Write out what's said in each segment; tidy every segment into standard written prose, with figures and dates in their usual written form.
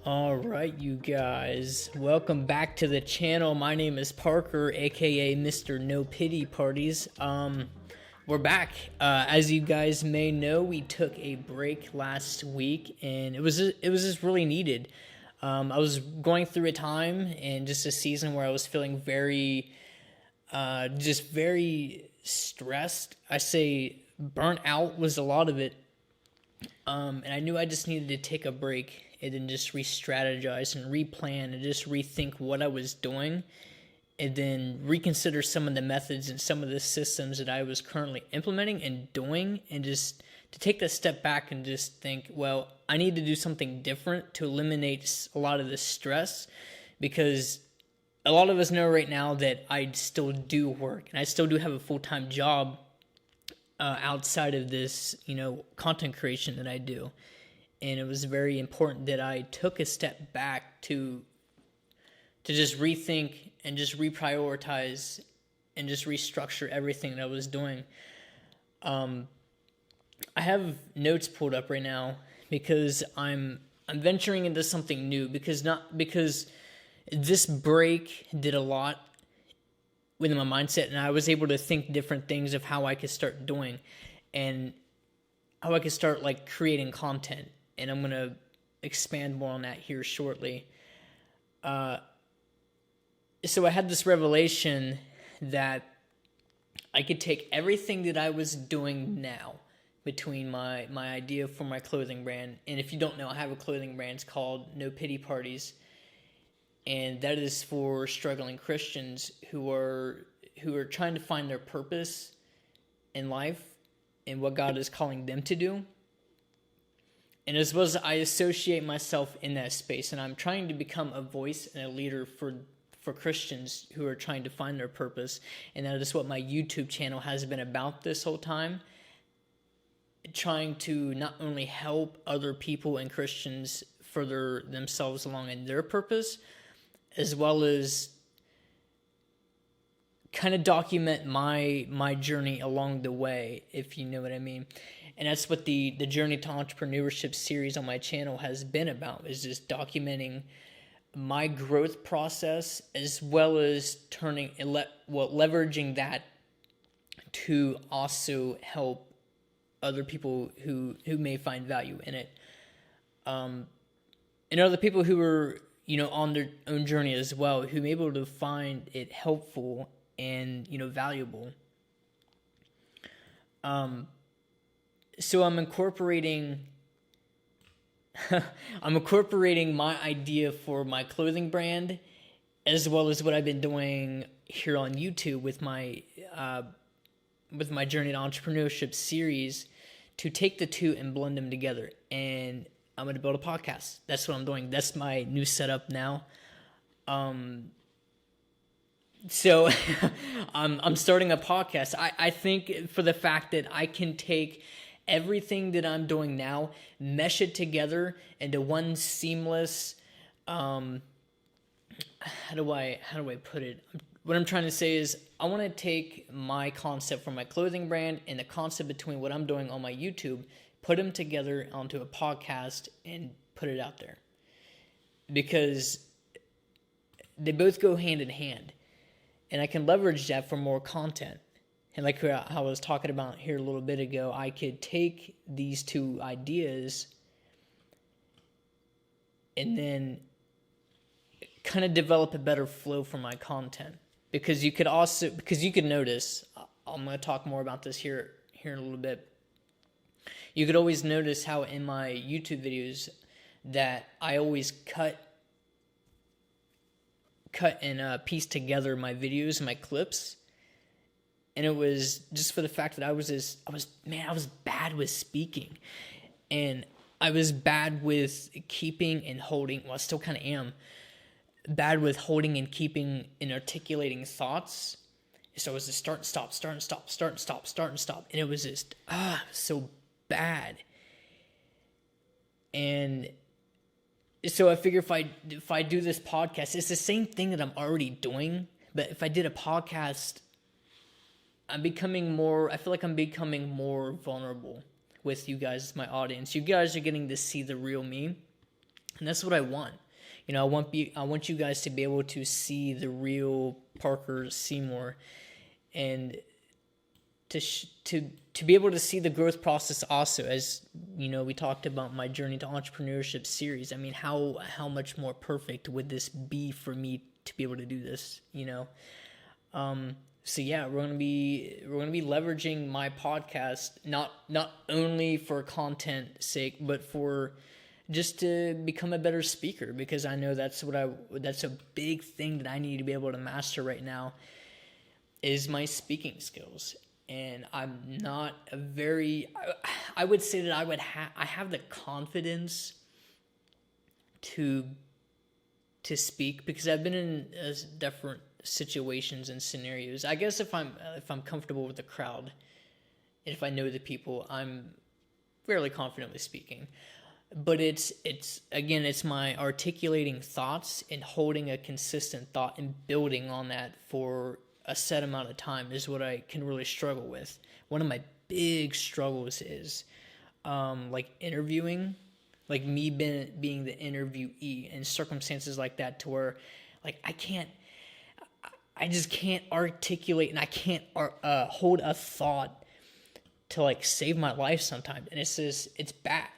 All right, you guys, welcome back to the channel. My name is Parker, aka Mr. No Pity Parties. We're back. As you guys may know, we took a break last week, and it was just really needed. I was going through a time and just a season where I was feeling very stressed. I say burnt out was a lot of it. And I knew I just needed to take a break and then just re-strategize and replan and just rethink what I was doing and then reconsider some of the methods and some of the systems that I was currently implementing and doing, and just to take that step back and just think, well, I need to do something different to eliminate a lot of the stress, because a lot of us know right now that I still do work and I still do have a full-time job outside of this, content creation that I do. And it was very important that I took a step back to just rethink and just reprioritize and just restructure everything that I was doing. I have notes pulled up right now because I'm venturing into something new, because this break did a lot within my mindset, and I was able to think different things of how I could start doing and how I could start creating content. And I'm going to expand more on that here shortly. So I had this revelation that I could take everything that I was doing now between my idea for my clothing brand. And if you don't know, I have a clothing brand. It's called No Pity Parties. And that is for struggling Christians who are trying to find their purpose in life and what God is calling them to do. And as well as I associate myself in that space, and I'm trying to become a voice and a leader for Christians who are trying to find their purpose. And that is what my YouTube channel has been about this whole time. Trying to not only help other people and Christians further themselves along in their purpose, as well as kind of document my journey along the way, if you know what I mean. And that's what the Journey to Entrepreneurship series on my channel has been about, is just documenting my growth process, as well as leveraging that to also help other people who may find value in it. And other people who are on their own journey as well, who may be able to find it helpful and, valuable. So I'm incorporating my idea for my clothing brand, as well as what I've been doing here on YouTube with my Journey to Entrepreneurship series, to take the two and blend them together. And I'm going to build a podcast. That's what I'm doing. That's my new setup now. So I'm starting a podcast. I think for the fact that I can take everything that I'm doing now, mesh it together into one seamless, how do I put it? What I'm trying to say is, I want to take my concept from my clothing brand and the concept between what I'm doing on my YouTube, put them together onto a podcast and put it out there, because they both go hand in hand, and I can leverage that for more content. And like how I was talking about here a little bit ago, I could take these two ideas and then kind of develop a better flow for my content. Because you could notice, I'm going to talk more about this here in a little bit. You could always notice how in my YouTube videos that I always cut and piece together my videos and my clips. And it was just for the fact that I was bad with speaking. And I was bad with keeping and holding, well, I still kind of am, bad with holding and keeping and articulating thoughts. So it was just start and stop, start and stop, start and stop, start and stop. And it was just, so bad. And so I figure if I do this podcast, it's the same thing that I'm already doing. But if I did a podcast, I feel like I'm becoming more vulnerable with you guys, my audience. You guys are getting to see the real me. And that's what I want. I want you guys to be able to see the real Parker Seymour, and to be able to see the growth process also. As we talked about my journey to entrepreneurship series. I mean, how much more perfect would this be for me to be able to do this? So yeah, we're gonna be leveraging my podcast not only for content sake, but for just to become a better speaker, because I know that's a big thing that I need to be able to master right now, is my speaking skills. And I'm not I would say that I have the confidence to speak, because I've been in different situations and scenarios. I guess if I'm comfortable with the crowd, and if I know the people, I'm fairly confidently speaking. But it's my articulating thoughts and holding a consistent thought and building on that for a set amount of time is what I can really struggle with. One of my big struggles is like interviewing, like me being the interviewee, in circumstances like that, to where like I just can't articulate, and I can't hold a thought to like save my life sometimes, and it's bad.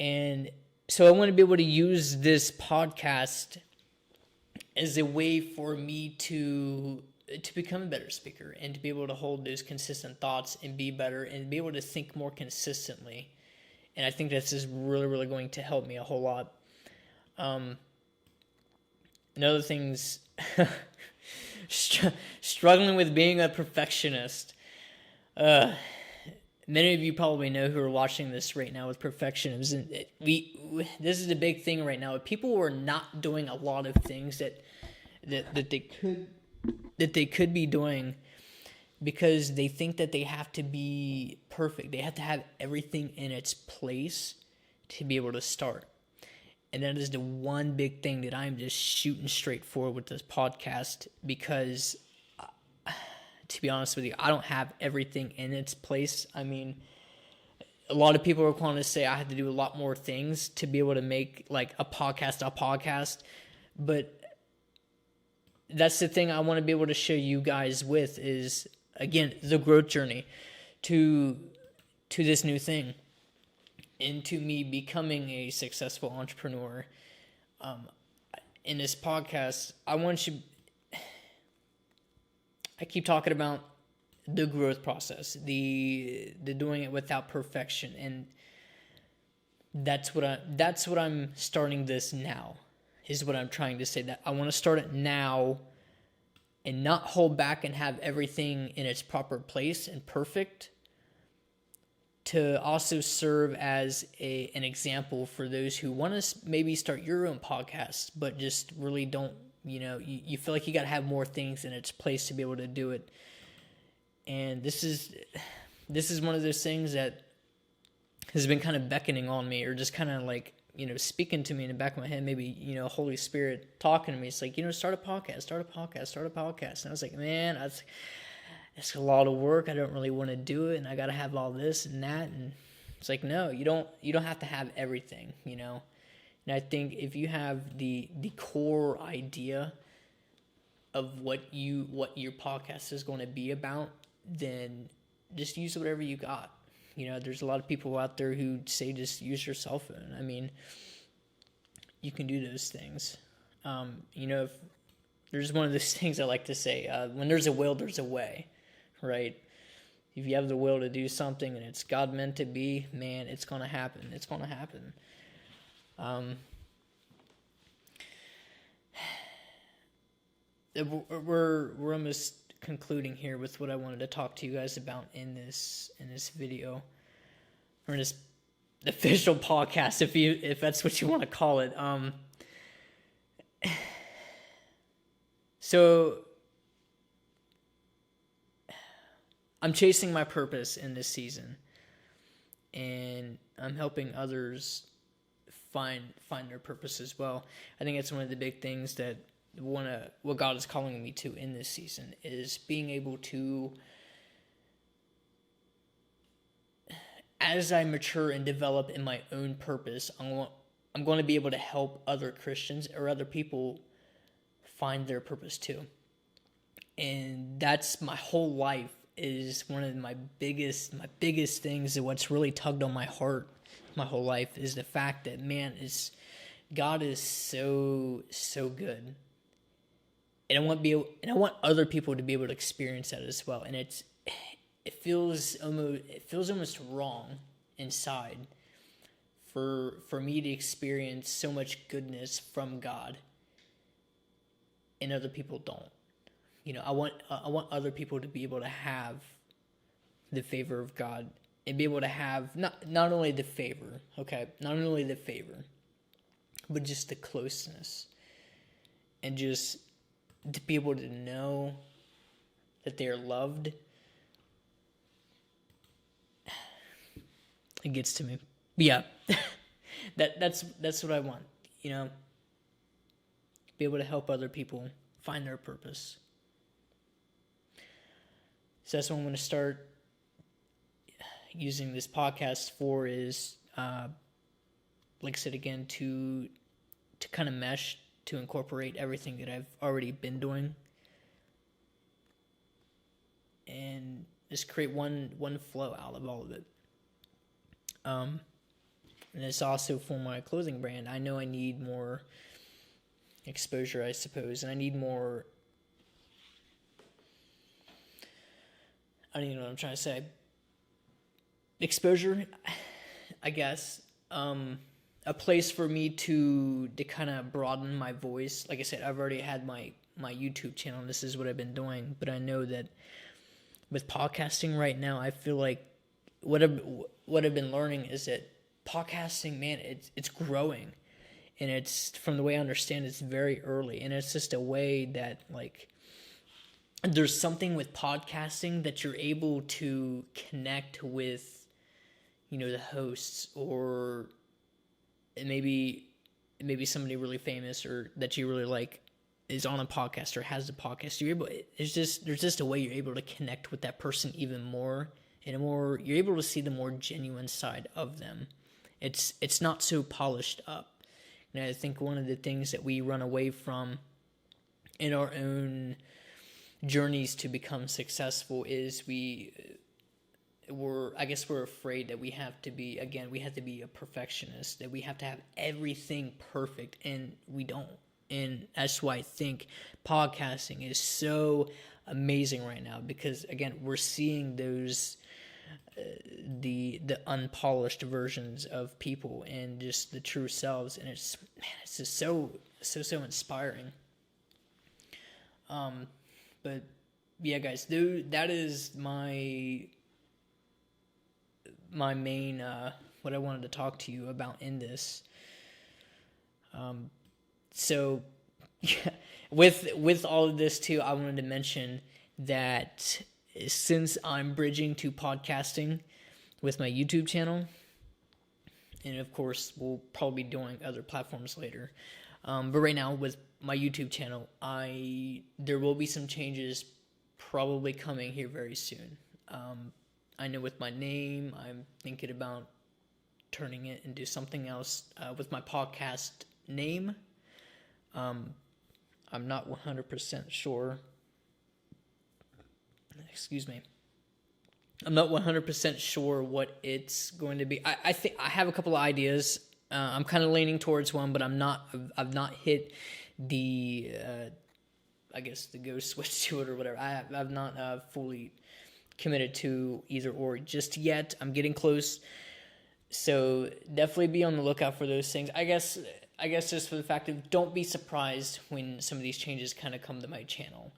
And so I want to be able to use this podcast as a way for me to become a better speaker, and to be able to hold those consistent thoughts and be better and be able to think more consistently. And I think this is really, really going to help me a whole lot. Another thing's struggling with being a perfectionist. Many of you probably know, who are watching this right now, with perfectionism. This is a big thing right now. People are not doing a lot of things that they could be doing, because they think that they have to be perfect. They have to have everything in its place to be able to start. And that is the one big thing that I'm just shooting straight for with this podcast, because to be honest with you, I don't have everything in its place. I mean, a lot of people are going to say I have to do a lot more things to be able to make like a podcast, but that's the thing I want to be able to show you guys with, is, again, the growth journey to this new thing, into me becoming a successful entrepreneur. In this podcast, I keep talking about the growth process, the doing it without perfection, and that's what I'm starting this now, is what I'm trying to say. That I want to start it now and not hold back and have everything in its proper place and perfect, to also serve as an example for those who want to maybe start your own podcast, but just really don't, you feel like you got to have more things in its place to be able to do it. And this is one of those things that has been kind of beckoning on me, or just kind of like, speaking to me in the back of my head, maybe, Holy Spirit talking to me. It's like, start a podcast. And I was like, man, it's a lot of work. I don't really want to do it, and I got to have all this and that. And it's like, no, you don't have to have everything, And I think if you have the core idea of what your podcast is going to be about, then just use whatever you got. There's a lot of people out there who say just use your cell phone. I mean, you can do those things. If there's one of those things I like to say, when there's a will, there's a way, right? If you have the will to do something and it's God meant to be, man, it's going to happen. It's going to happen. We're almost concluding here with what I wanted to talk to you guys about in this video, or in this official podcast, if that's what you want to call it. So I'm chasing my purpose in this season, and I'm helping others find their purpose as well. I think it's one of the big things that what God is calling me to in this season, is being able to, as I mature and develop in my own purpose, I'm going to be able to help other Christians or other people find their purpose too. And that's my whole life, is one of my biggest things, and what's really tugged on my heart my whole life, is the fact that, man, God is so good. And I want other people to be able to experience that as well. And it feels almost wrong inside for me to experience so much goodness from God and other people don't. I want other people to be able to have the favor of God, and be able to have not only the favor, but just the closeness, and just to be able to know that they are loved. It gets to me. Yeah. that's what I want, be able to help other people find their purpose. So that's what I'm going to start using this podcast for, is like I said again, to kind of mesh, to incorporate everything that I've already been doing, and just create one flow out of all of it. And it's also for my clothing brand. I know I need more exposure, I suppose, and I need more, I don't even know what I'm trying to say. Exposure, I guess. A place for me to kind of broaden my voice. Like I said, I've already had my YouTube channel, and this is what I've been doing. But I know that with podcasting right now, I feel like what I've been learning is that podcasting, man, it's growing. And it's, from the way I understand, it's very early. And it's just a way that, like, there's something with podcasting that you're able to connect with, the hosts, or maybe somebody really famous or that you really like is on a podcast or has a podcast. There's just a way you're able to connect with that person even more, and you're able to see the more genuine side of them. It's not so polished up. And I think one of the things that we run away from in our own journeys to become successful is we're afraid that we have to be a perfectionist, that we have to have everything perfect, and we don't. And that's why I think podcasting is so amazing right now, because again, we're seeing those the unpolished versions of people and just the true selves, and it's just so inspiring. But yeah, guys, that is my main what I wanted to talk to you about in this. So yeah, with all of this too, I wanted to mention that since I'm bridging to podcasting with my YouTube channel, and of course we'll probably be doing other platforms later, but right now with my YouTube channel, there will be some changes probably coming here very soon. I know with my name, I'm thinking about turning it into something else with my podcast name. I'm not 100% sure. Excuse me. I'm not 100% sure what it's going to be. I think I have a couple of ideas. I'm kind of leaning towards one, but I've not hit the I guess the go switch to it or whatever. I've not fully committed to either or just yet. I'm getting close, so definitely be on the lookout for those things. I guess just for the fact of, don't be surprised when some of these changes kind of come to my channel.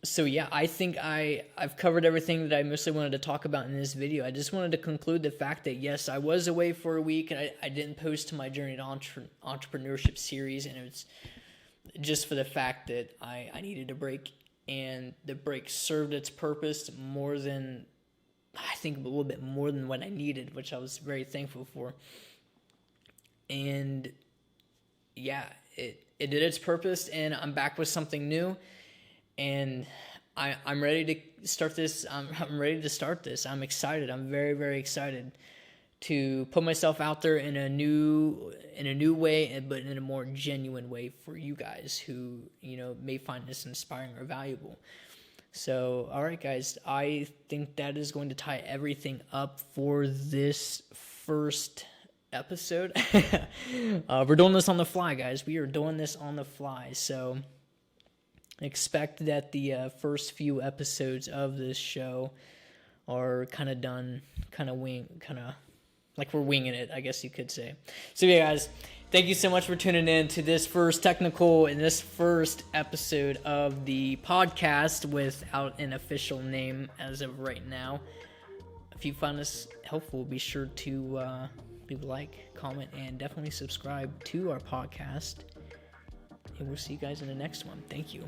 So yeah, I think I've covered everything that I mostly wanted to talk about in this video. I just wanted to conclude the fact that yes, I was away for a week, and I didn't post to my Journey to Entrepreneurship series, and it was just for the fact that I needed a break, and the break served its purpose more than, I think, a little bit more than what I needed, which I was very thankful for. And yeah, it did its purpose, and I'm back with something new. And I'm ready to start this. I'm ready to start this. I'm excited. I'm very, very excited to put myself out there in a new way, but in a more genuine way for you guys who, may find this inspiring or valuable. So, all right, guys, I think that is going to tie everything up for this first episode. We're doing this on the fly, guys. We are doing this on the fly. So expect that the first few episodes of this show are kind of done, kind of like we're winging it, I guess you could say. So yeah, guys, thank you so much for tuning in to this first episode of the podcast without an official name as of right now. If you found this helpful, be sure to leave a like, comment, and definitely subscribe to our podcast. And we'll see you guys in the next one. Thank you.